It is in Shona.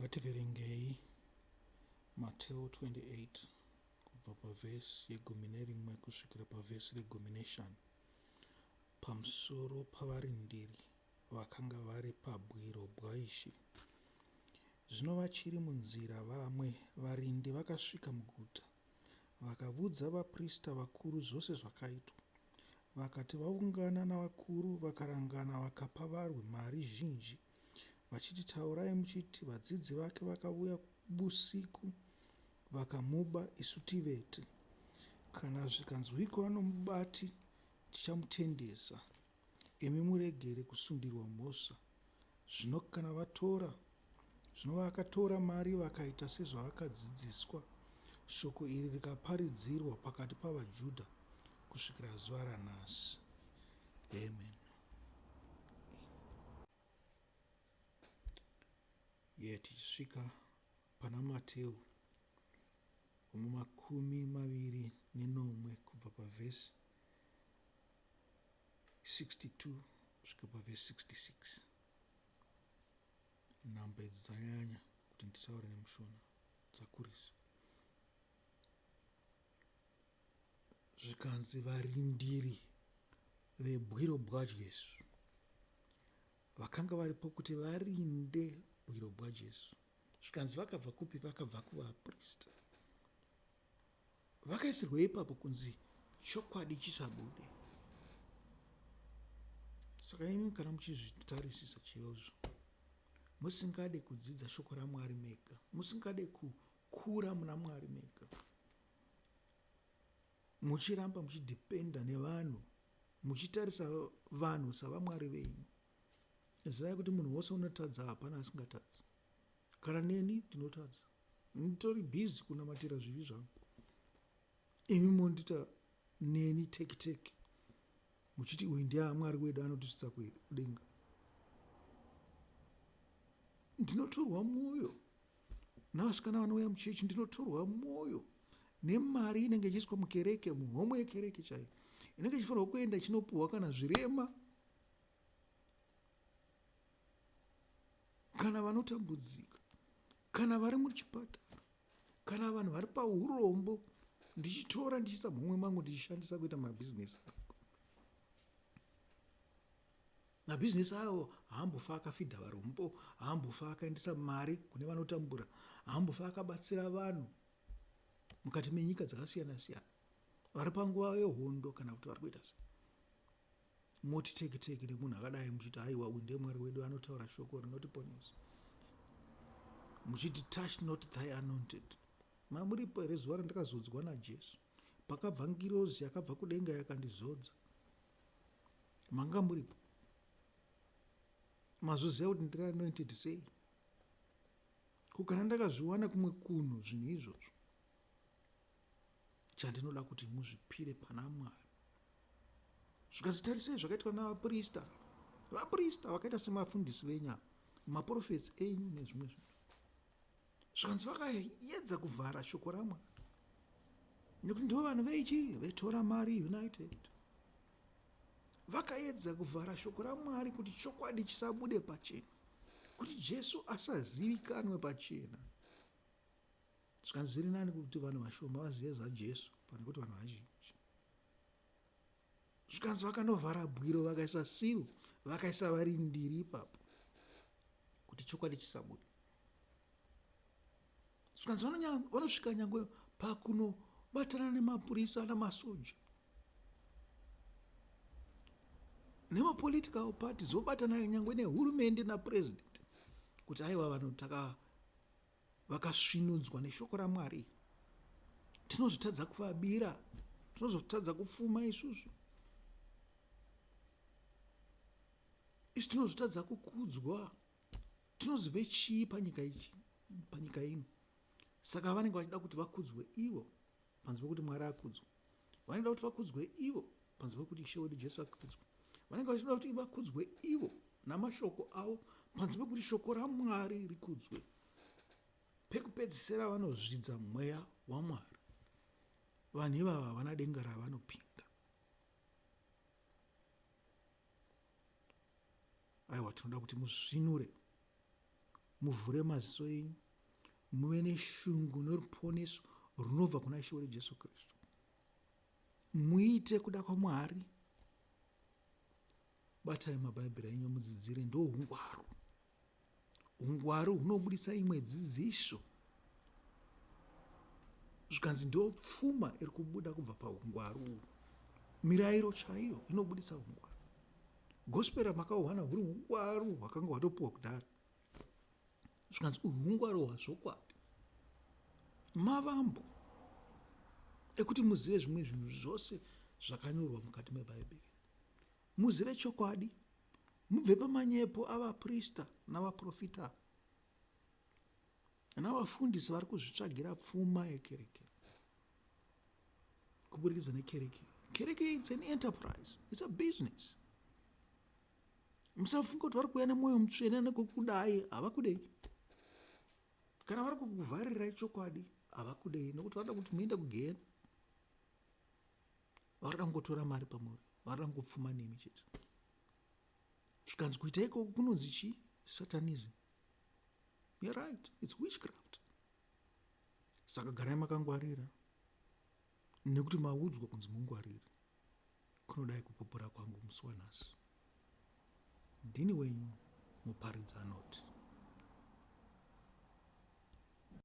Ngativerengei Mateo 28 kubva pavhesi ye11 kusvikira pavhesi re15 pamusoro pavarindiri vakanga vari PaBgiro BgaIshe. Zvino vachiri munzira, vamwe varindi vakasvika muguta vakaudza vaprista vakuru zvose zvakaitwa. Vakati vaungana navakuru, vakarangana vakapa varwi mari zhinji, vachiti, taurai muchiti, vadzidzi vake vakauya busiku vakamuba, isu tivete. Kana zvikanzwikwa nomubati, tichamutendesa, imi muregere kusundirwa mhosva. Zvino vakatora mari vakaita sezvavakadzidziswa. Shoko iri rikaparidzirwa pakati pavaJudha kusvikira zuva ranhasi. Amen. Tichisvika pana Mateo 21 kubva pavhesi 62 kusvika pavhesi 66. Nhamba idzi dzanyanya kuti nditaure nemushona, dzakurisa. Zvikanzi varindiri vebwiro bwaJesu vakanga varipo kuti varinde bwiro bwaJesu. Zvikanzi vakabva kupi? Vakabva kuvaprista. Vakaisirwa ipapo kunzi chokwadi chisabude. Saka imi kana muchizvitarisisa chaizvo, musingade kudzidza shoko raMwari mega, musingade kukura muna Mwari mega, muchiramba muchidhipenda nevanhu, muchitarisa vanhu savamwari venyu, zivai kuti munhu wose unotadza, hapana asingatadzi. Kana neni ndinotadza, nditori bhizi kunamatira zvivi zvangu, imi mondita neni teki muchiti uyu ndiye Mwari wedu anotisvitsa kudenga. Ndinotorwa mwoyo navasikana vanouya muchechi, ndinotorwa mwoyo nemari inenge ichiiswa mukereke, muhomwe yekereke chaiyo, inenge ichifanirwa kuenda ichinopuhwa kana zvirema, kana vanotambudzika, kana vari muchipatara, kana vanhu vari paurombo, ndichitora ndichiisa mumwe mangu ndichishandisa kuita mabhizinesi angu. Mabhizinesi avo haambofa akafidha varombo, haambofa akaendesa mari kune vanotambura, haambofa akabatsira vanhu mukati menyika dzakasiyana siyana, vari panguva yehondo kana kuti vari kuita sei. Moti teki nemunhu akadai muchiti, aiwa, uyu ndiye Mwari wedu anotaura shoko rinotiponesa, muchiti, touch not thy anointed. Mamuripo here zuva randakazodzwa naJesu, pakabva ngirozi yakabva kudenga yakandizodza? Manga muripo? Mazoziva kuti ndiri anointed sei? Kukana ndakazviwana kumwe kunhu zvinhu izvozvo, chandinoda kuti muzvipire pana Mwari. Zvikazitarisei zvakaitwa navaprista, vaprista vakaita semafundisi venyama, maprofetsi enyu nezvimwe zvinhu. Zvikanzi vakaedza kuvhara shoko raMwari, nekuti ndivo vanhu vetora mari United. Vakaedza kuvhara shoko raMwari kuti chokwadi chisabude pachena, kuti Jesu asazivikanwe pachena. Zvikanzi zviri nani kuti vanhu vashoma vazive zvaJesu pane kuti vanhu vazhinji. Zvikanzi vakanovhara bwiro, vakaisa siro, vakaisa varindiri ipapo kuti chokwadi chisabude. Zvikanzi vanosvika nyangwe pakunobatana nemapurisa namasoja nemapolitical parties, vobatana nyangwe nehurumende napresident, kuti aiwa, vanhu vakasvinudzwa neshoko raMwari, tinozotadza kuvabira, tinozotadza kufuma isusu, isi tinozotadza kukudzwa, tinozove chii panyika ino? Saka vanenge vachida kuti vakudzwe ivo panze pekuti Mwari akudzwe. Vanoda kuti vakudzwe ivo panze pekuti Ishe wedu Jesu akudzwe. Vanenge vachida kuti vakudzwe ivo namashoko avo panze pekuti shoko raMwari rikudzwe. Pekupedzisira vanozvidza mweya waMwari. Vanhu ivava havana denga ravanopinda. Aiwa, tinoda kuti musvinure muvhure maziso enyu, muve neshungu noruponeso runobva kuna Ishe wedu Jesu Kristu. Muite kuda kwaMwari. Batai mabhaibheri enyu mudzidzire, ndo ungwaru. Ungwaru hunobudisa imwe dzidziso. Zvikanzi ndo pfuma iri kubuda kubva paungwaru. Mirayiro chaiyo inobudisa ungwaru. Gospel ramakauwana huri ungwaru hwakanga hwatopiwa kudhara. Zvikanzi ungwaru hwazvokwadi. Mavambo ekuti muzive zvimwe zvinhu zvose zvakanyorwa mukati mebhaibheri. Muzive chokwadi. Mubve pamanyepo avaprista navaprofita navafundisi vari kuzvitsvagira pfuma yekereke. Kuburikidza nekereke. Kereke it's an enterprise. It's a business. Musafunge kuti vari kuuya nemwoyo mutsvene nekukudai, havakudei. Kana vari kukuvharirai chokwadi, havakudei, nokuti vanoda kuti muende kugehena. Varida kungotora mari pamuri, varida kungopfuma nemi chete. Zvikanzi kuita ikoko kunonzi chi? Satanism. You're right, it's witchcraft. Saka garai makangwarira, nekuti maudzwa kunzi mungwarire. Kunodai kupupura kwangu musi wanhasi. Ndini wenyu muparidzi anoti.